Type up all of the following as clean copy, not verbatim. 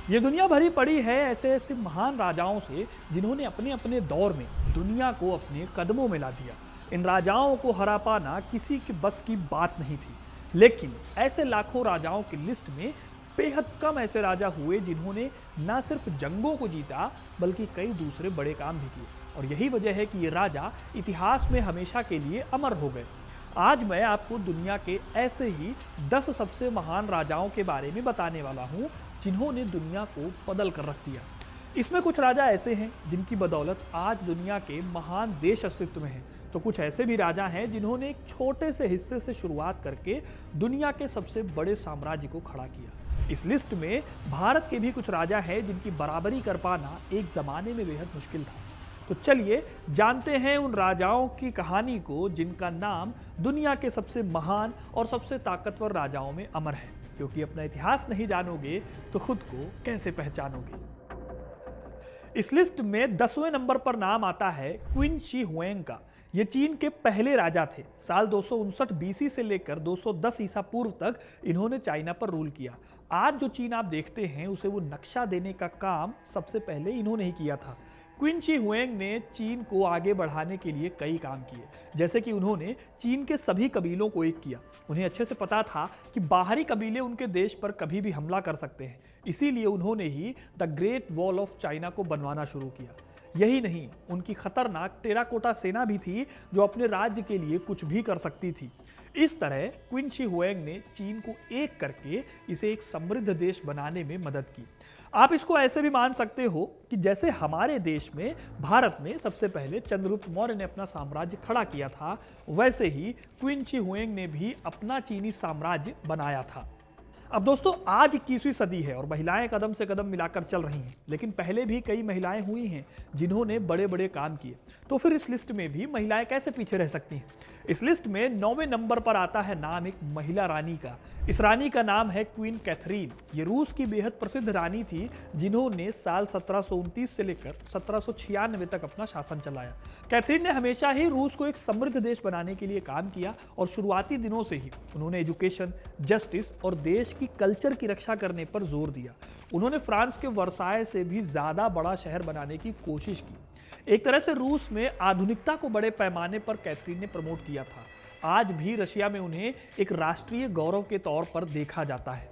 ये दुनिया भरी पड़ी है ऐसे ऐसे महान राजाओं से जिन्होंने अपने अपने दौर में दुनिया को अपने कदमों में ला दिया। इन राजाओं को हरा पाना किसी के बस की बात नहीं थी, लेकिन ऐसे लाखों राजाओं की लिस्ट में बेहद कम ऐसे राजा हुए जिन्होंने न सिर्फ जंगों को जीता बल्कि कई दूसरे बड़े काम भी किए। और यही वजह है कि ये राजा इतिहास में हमेशा के लिए अमर हो गए। आज मैं आपको दुनिया के ऐसे ही 10 सबसे महान राजाओं के बारे में बताने वाला हूं जिन्होंने दुनिया को बदल कर रख दिया। इसमें कुछ राजा ऐसे हैं जिनकी बदौलत आज दुनिया के महान देश अस्तित्व में हैं, तो कुछ ऐसे भी राजा हैं जिन्होंने एक छोटे से हिस्से से शुरुआत करके दुनिया के सबसे बड़े साम्राज्य को खड़ा किया। इस लिस्ट में भारत के भी कुछ राजा हैं जिनकी बराबरी कर पाना एक जमाने में बेहद मुश्किल था। तो चलिए जानते हैं उन राजाओं की कहानी को जिनका नाम दुनिया के सबसे महान और सबसे ताकतवर राजाओं में अमर है, क्योंकि अपना इतिहास नहीं जानोगे तो खुद को कैसे पहचानोगे। इस लिस्ट में 10वें नंबर पर नाम आता है क्विन शी हुएंग का। ये चीन के पहले राजा थे। साल 259 बीसी से लेकर 210 ईसा पूर्व तक इन्होंने चाइना पर रूल किया। आज जो चीन आप देखते हैं उसे वो नक्शा देने का काम सबसे पहले इन्होंने ही किया था। क्विन शी हुएंग ने चीन को आगे बढ़ाने के लिए कई काम किए, जैसे कि उन्होंने चीन के सभी कबीलों को एक किया। उन्हें अच्छे से पता था कि बाहरी कबीले उनके देश पर कभी भी हमला कर सकते हैं, इसीलिए उन्होंने ही the Great Wall of China को बनवाना शुरू किया। यही नहीं, उनकी खतरनाक टेराकोटा सेना भी थी जो अपने राज्य के लिए कुछ भी कर सकती थी। इस तरह क्विन शी हुएंग ने चीन को एक करके इसे एक समृद्ध देश बनाने में मदद की। आप इसको ऐसे भी मान सकते हो कि जैसे हमारे देश में भारत में सबसे पहले चंद्रगुप्त मौर्य ने अपना साम्राज्य खड़ा किया था, वैसे ही क्विन शी हुएंग ने भी अपना चीनी साम्राज्य बनाया था। अब दोस्तों, आज 21वीं सदी है और महिलाएं कदम से कदम मिलाकर चल रही हैं, लेकिन पहले भी कई महिलाएं हुई हैं जिन्होंने बड़े बड़े काम किए। तो फिर इस लिस्ट में भी महिलाएं कैसे पीछे रह सकती हैं? इस लिस्ट में 9वें नंबर पर आता है नाम एक महिला रानी का। इस रानी का नाम है क्वीन कैथरीन। ये रूस की बेहद प्रसिद्ध रानी थी जिन्होंने साल 1729 से लेकर 1796 तक अपना शासन चलाया। कैथरीन ने हमेशा ही रूस को एक समृद्ध देश बनाने के लिए काम किया और शुरुआती दिनों से ही उन्होंने एजुकेशन, जस्टिस और देश की कल्चर की रक्षा करने पर जोर दिया। उन्होंने फ्रांस के वर्साय से भी ज्यादा बड़ा शहर बनाने की कोशिश की। एक तरह से रूस में आधुनिकता को बड़े पैमाने पर कैथरीन ने प्रमोट किया था। आज भी रशिया में उन्हें एक राष्ट्रीय गौरव के तौर पर देखा जाता है।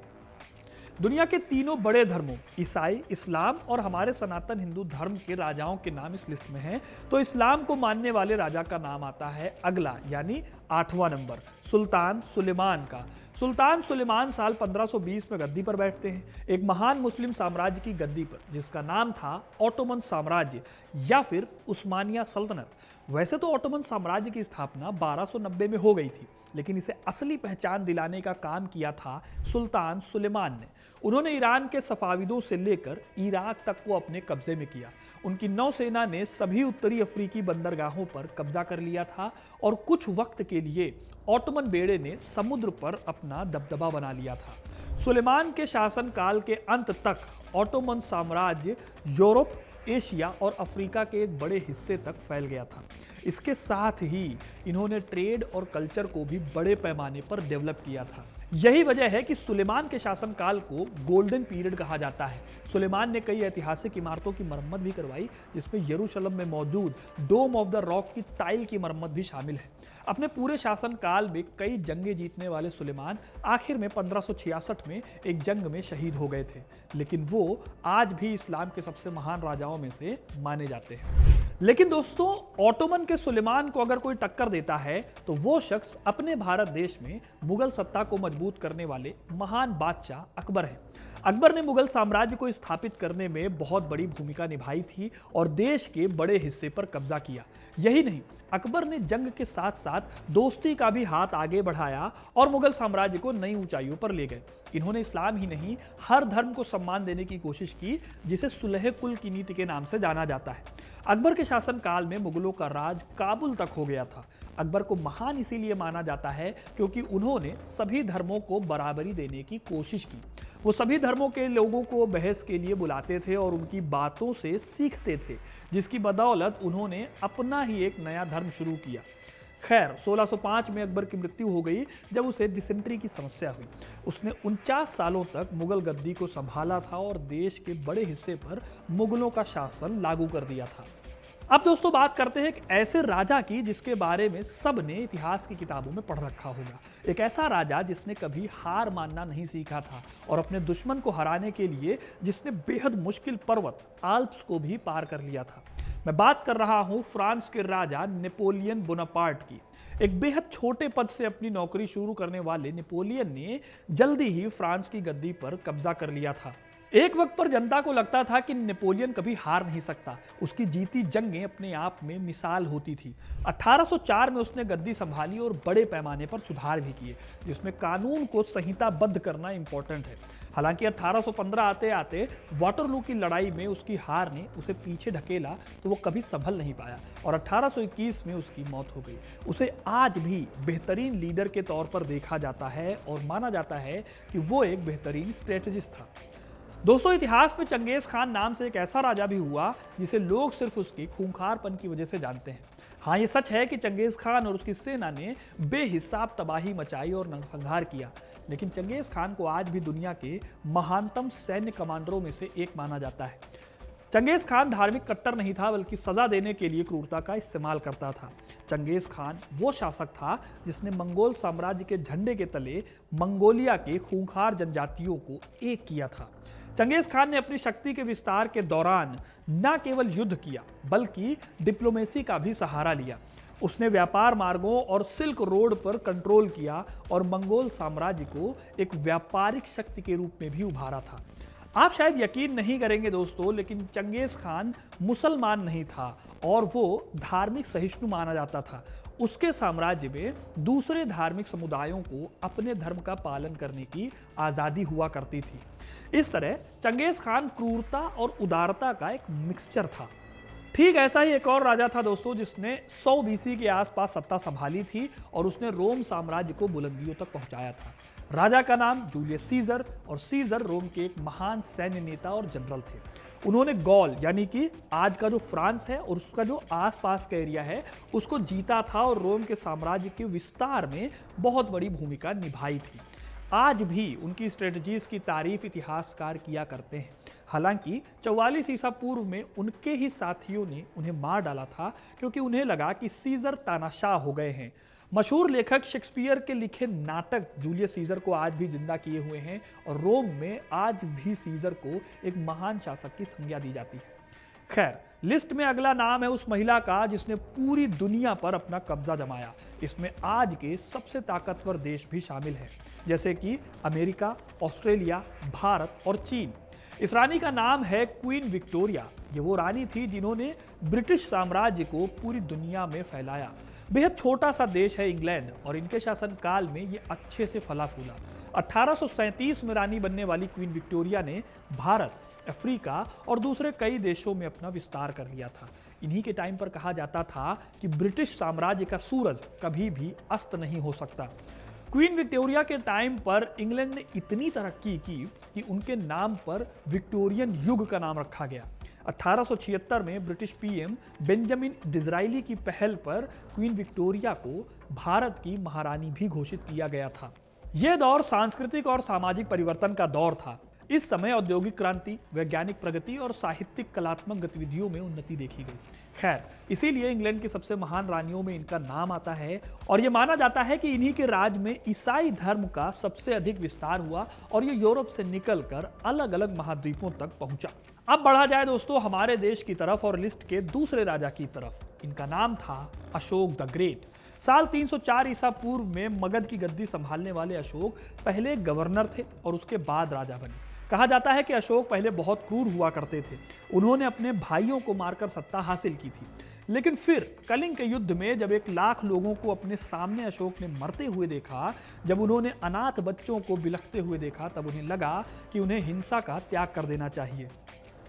दुनिया के तीनों बड़े धर्मों ईसाई, इस्लाम और हमारे सनातन हिंदू धर्म के राजाओं के नाम इस लिस्ट में हैं। तो इस्लाम को मानने वाले राजा का नाम आता है अगला, यानी 8वां नंबर, सुल्तान सुलेमान का। सुल्तान सुलेमान साल 1520 में गद्दी पर बैठते हैं, एक महान मुस्लिम साम्राज्य की गद्दी पर, जिसका नाम था ओटोमन साम्राज्य या फिर उस्मानिया सल्तनत। वैसे तो ओटोमन साम्राज्य की स्थापना 1290 में हो गई थी, लेकिन इसे असली पहचान दिलाने का काम किया था सुल्तान सुलेमान ने। उन्होंने ईरान के सफाविदों से लेकर इराक तक को अपने कब्जे में किया। उनकी नौसेना ने सभी उत्तरी अफ्रीकी बंदरगाहों पर कब्जा कर लिया था और कुछ वक्त के लिए ओटोमन बेड़े ने समुद्र पर अपना दबदबा बना लिया था। सुलेमान के शासनकाल के अंत तक ओटोमन साम्राज्य यूरोप, एशिया और अफ्रीका के एक बड़े हिस्से तक फैल गया था। इसके साथ ही इन्होंने ट्रेड और कल्चर को भी बड़े पैमाने पर डेवलप किया था। यही वजह है कि सुलेमान के शासनकाल को गोल्डन पीरियड कहा जाता है। सुलेमान ने कई ऐतिहासिक इमारतों की मरम्मत भी करवाई, जिसमें यरूशलेम में मौजूद डोम ऑफ द रॉक की टाइल की मरम्मत भी शामिल है। अपने पूरे शासनकाल में कई जंगें जीतने वाले सुलेमान आखिर में 1566 में एक जंग में शहीद हो गए थे, लेकिन वो आज भी इस्लाम के सबसे महान राजाओं में से माने जाते हैं। लेकिन दोस्तों, ओटोमन के सुलेमान को अगर कोई टक्कर देता है तो वो शख्स अपने भारत देश में मुगल सत्ता को मजबूत करने वाले महान बादशाह अकबर है। अकबर ने मुगल साम्राज्य को स्थापित करने में बहुत बड़ी भूमिका निभाई थी और देश के बड़े हिस्से पर कब्जा किया। यही नहीं, अकबर ने जंग के साथ साथ दोस्ती का भी हाथ आगे बढ़ाया और मुगल साम्राज्य को नई ऊंचाइयों पर ले गए। इन्होंने इस्लाम ही नहीं, हर धर्म को सम्मान देने की कोशिश की, जिसे सुलह कुल की नीति के नाम से जाना जाता है। अकबर के शासनकाल में मुगलों का राज काबुल तक हो गया था। अकबर को महान इसीलिए माना जाता है क्योंकि उन्होंने सभी धर्मों को बराबरी देने की कोशिश की। वो सभी धर्मों के लोगों को बहस के लिए बुलाते थे और उनकी बातों से सीखते थे, जिसकी बदौलत उन्होंने अपना ही एक नया धर्म शुरू किया। खैर 1605 में अकबर की मृत्यु हो गई जब उसे डिसेंट्री की समस्या हुई। उसने 49 सालों तक मुगल गद्दी को संभाला था और देश के बड़े हिस्से पर मुगलों का शासन लागू कर दिया था। अब दोस्तों बात करते हैं एक ऐसे राजा की जिसके बारे में सब ने इतिहास की किताबों में पढ़ रखा होगा। एक ऐसा राजा जिसने कभी हार मानना नहीं सीखा था और अपने दुश्मन को हराने के लिए जिसने बेहद मुश्किल पर्वत आल्प्स को भी पार कर लिया था। मैं बात कर रहा हूं फ्रांस के राजा नेपोलियन बोनापार्ट की। एक बेहद छोटे पद से अपनी नौकरी शुरू करने वाले नेपोलियन ने जल्दी ही फ्रांस की गद्दी पर कब्जा कर लिया था। एक वक्त पर जनता को लगता था कि नेपोलियन कभी हार नहीं सकता। उसकी जीती जंगें अपने आप में मिसाल होती थी। 1804 में उसने गद्दी संभाली और बड़े पैमाने पर सुधार भी किए, जिसमें कानून को संहिताबद्ध करना इंपॉर्टेंट है। हालांकि 1815 आते आते वाटरलू की लड़ाई में उसकी हार ने उसे पीछे ढकेला तो वो कभी संभल नहीं पाया और 1821 में उसकी मौत हो गई। उसे आज भी बेहतरीन लीडर के तौर पर देखा जाता है और माना जाता है कि वो एक बेहतरीन स्ट्रेटेजिस्ट था। दोस्तों इतिहास में चंगेज खान नाम से एक ऐसा राजा भी हुआ जिसे लोग सिर्फ उसके खूंखारपन की वजह से जानते हैं। हाँ, ये सच है कि चंगेज खान और उसकी सेना ने बेहिसाब तबाही मचाई और नरसंहार किया, लेकिन चंगेज खान को आज भी दुनिया के महानतम सैन्य कमांडरों में से एक माना जाता है। चंगेज खान धार्मिक कट्टर नहीं था, बल्कि सजा देने के लिए क्रूरता का इस्तेमाल करता था। चंगेज खान वो शासक था जिसने मंगोल साम्राज्य के झंडे के तले मंगोलिया के खूंखार जनजातियों को एक किया था। चंगेज खान ने अपनी शक्ति के विस्तार के दौरान न केवल युद्ध किया बल्कि डिप्लोमेसी का भी सहारा लिया। उसने व्यापार मार्गों और सिल्क रोड पर कंट्रोल किया और मंगोल साम्राज्य को एक व्यापारिक शक्ति के रूप में भी उभारा था। आप शायद यकीन नहीं करेंगे दोस्तों, लेकिन चंगेज खान मुसलमान नहीं था और वो धार्मिक सहिष्णु माना जाता था। उसके साम्राज्य में दूसरे धार्मिक समुदायों को अपने धर्म का पालन करने की आज़ादी हुआ करती थी। इस तरह चंगेज खान क्रूरता और उदारता का एक मिक्सचर था। ठीक ऐसा ही एक और राजा था दोस्तों जिसने 100 बीसी के आसपास सत्ता संभाली थी और उसने रोम साम्राज्य को बुलंदियों तक पहुंचाया था। राजा का नाम जूलियस सीजर और सीजर रोम के एक महान सैन्य नेता और जनरल थे। उन्होंने गॉल यानी कि आज का जो फ्रांस है और उसका जो आसपास का एरिया है उसको जीता था और रोम के साम्राज्य के विस्तार में बहुत बड़ी भूमिका निभाई थी। आज भी उनकी स्ट्रेटजीज की तारीफ इतिहासकार किया करते हैं। हालांकि 44 ईसा पूर्व में उनके ही साथियों ने उन्हें मार डाला था क्योंकि उन्हें लगा कि सीजर तानाशाह हो गए हैं। मशहूर लेखक शेक्सपियर के लिखे नाटक जूलियस सीजर को आज भी जिंदा किए हुए हैं और रोम में आज भी सीजर को एक महान शासक की संज्ञा दी जाती है। खैर, लिस्ट में अगला नाम है उस महिला का जिसने पूरी दुनिया पर अपना कब्जा जमाया। इसमें आज के सबसे ताकतवर देश भी शामिल हैं, जैसे कि अमेरिका, ऑस्ट्रेलिया, भारत और चीन। इस रानी का नाम है क्वीन विक्टोरिया। ये वो रानी थी जिन्होंने ब्रिटिश साम्राज्य को पूरी दुनिया में फैलाया। बेहद छोटा सा देश है इंग्लैंड और इनके शासनकाल में ये अच्छे से फला फूला। 1837 में रानी बनने वाली क्वीन विक्टोरिया ने भारत, अफ्रीका और दूसरे कई देशों में अपना विस्तार कर लिया था। इन्हीं के टाइम पर कहा जाता था कि ब्रिटिश साम्राज्य का सूरज कभी भी अस्त नहीं हो सकता। क्वीन विक्टोरिया के टाइम पर इंग्लैंड ने इतनी तरक्की की कि उनके नाम पर विक्टोरियन युग का नाम रखा गया। 1876 में ब्रिटिश पीएम बेंजामिन डिज़राइली की पहल पर क्वीन विक्टोरिया को भारत की महारानी भी घोषित किया गया था। यह दौर सांस्कृतिक और सामाजिक परिवर्तन का दौर था। इस समय औद्योगिक क्रांति, वैज्ञानिक प्रगति और साहित्यिक कलात्मक गतिविधियों में उन्नति देखी गई। खैर, इसीलिए इंग्लैंड की सबसे महान रानियों में इनका नाम आता है और यह माना जाता है कि इन्हीं के राज में ईसाई धर्म का सबसे अधिक विस्तार हुआ और ये यूरोप से निकलकर अलग अलग महाद्वीपों तक पहुंचा। अब बढ़ा जाए दोस्तों हमारे देश की तरफ और लिस्ट के दूसरे राजा की तरफ। इनका नाम था अशोक द ग्रेट। साल 304 ईसा पूर्व में मगध की गद्दी संभालने वाले अशोक पहले गवर्नर थे और उसके बाद राजा बने। कहा जाता है कि अशोक पहले बहुत क्रूर हुआ करते थे। उन्होंने अपने भाइयों को मारकर सत्ता हासिल की थी, लेकिन फिर कलिंग के युद्ध में जब 1 लाख लोगों को अपने सामने अशोक ने मरते हुए देखा, जब उन्होंने अनाथ बच्चों को बिलखते हुए देखा, तब उन्हें लगा कि उन्हें हिंसा का त्याग कर देना चाहिए।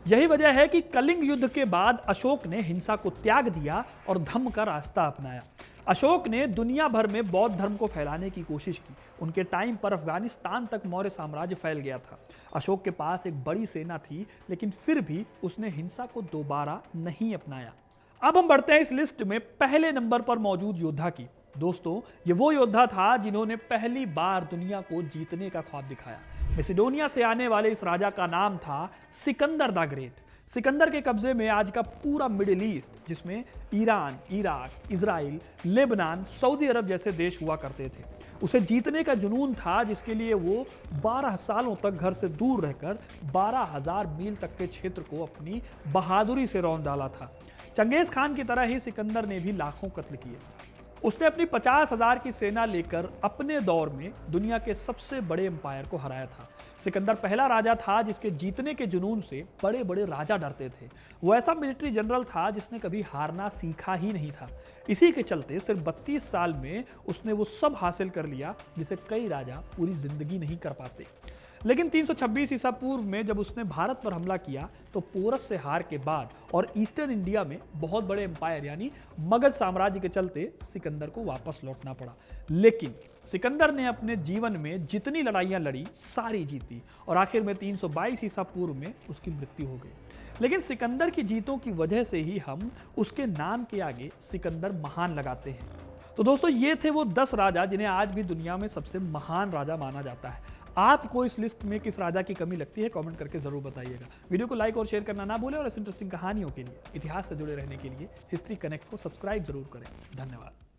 यही वजह है कि कलिंग युद्ध के बाद अशोक ने हिंसा को त्याग दिया और धम्म का रास्ता अपनाया। अशोक ने दुनिया भर में बौद्ध धर्म को फैलाने की कोशिश की। उनके टाइम पर अफगानिस्तान तक मौर्य साम्राज्य फैल गया था। अशोक के पास एक बड़ी सेना थी, लेकिन फिर भी उसने हिंसा को दोबारा नहीं अपनाया। अब हम बढ़ते हैं इस लिस्ट में पहले नंबर पर मौजूद योद्धा की। दोस्तों, ये वो योद्धा था जिन्होंने पहली बार दुनिया को जीतने का ख्वाब दिखाया। मैसिडोनिया से आने वाले इस राजा का नाम था सिकंदर द ग्रेट। सिकंदर के कब्जे में आज का पूरा मिडिल ईस्ट, जिसमें Iran, Iraq, Israel, Lebanon, Saudi Arab जैसे देश हुआ करते थे। उसे जीतने का जुनून था, जिसके लिए वो 12 सालों तक घर से दूर रहकर 12,000 मील तक के क्षेत्र को अपनी बहादुरी से रौंद डाला था। चंगेज खान की तरह ही सिकंदर ने भी लाखों कत्ल किए। उसने अपनी 50,000 की सेना लेकर अपने दौर में दुनिया के सबसे बड़े एम्पायर को हराया था। सिकंदर पहला राजा था जिसके जीतने के जुनून से बड़े बड़े राजा डरते थे। वो ऐसा मिलिट्री जनरल था जिसने कभी हारना सीखा ही नहीं था। इसी के चलते सिर्फ 32 साल में उसने वो सब हासिल कर लिया जिसे कई राजा पूरी जिंदगी नहीं कर पाते। लेकिन 326 ईसा पूर्व में जब उसने भारत पर हमला किया तो पोरस से हार के बाद और ईस्टर्न इंडिया में बहुत बड़े एम्पायर यानी मगध साम्राज्य के चलते सिकंदर को वापस लौटना पड़ा। लेकिन सिकंदर ने अपने जीवन में जितनी लड़ाइयां लड़ी सारी जीती और आखिर में 322 ईसा पूर्व में उसकी मृत्यु हो गई। लेकिन सिकंदर की जीतों की वजह से ही हम उसके नाम के आगे सिकंदर महान लगाते हैं। तो दोस्तों, ये थे वो 10 राजा जिन्हें आज भी दुनिया में सबसे महान राजा माना जाता है। आपको इस लिस्ट में किस राजा की कमी लगती है, कमेंट करके जरूर बताइएगा। वीडियो को लाइक और शेयर करना ना भूलें और ऐसी इंटरेस्टिंग कहानियों के लिए, इतिहास से जुड़े रहने के लिए हिस्ट्री कनेक्ट को सब्सक्राइब जरूर करें। धन्यवाद।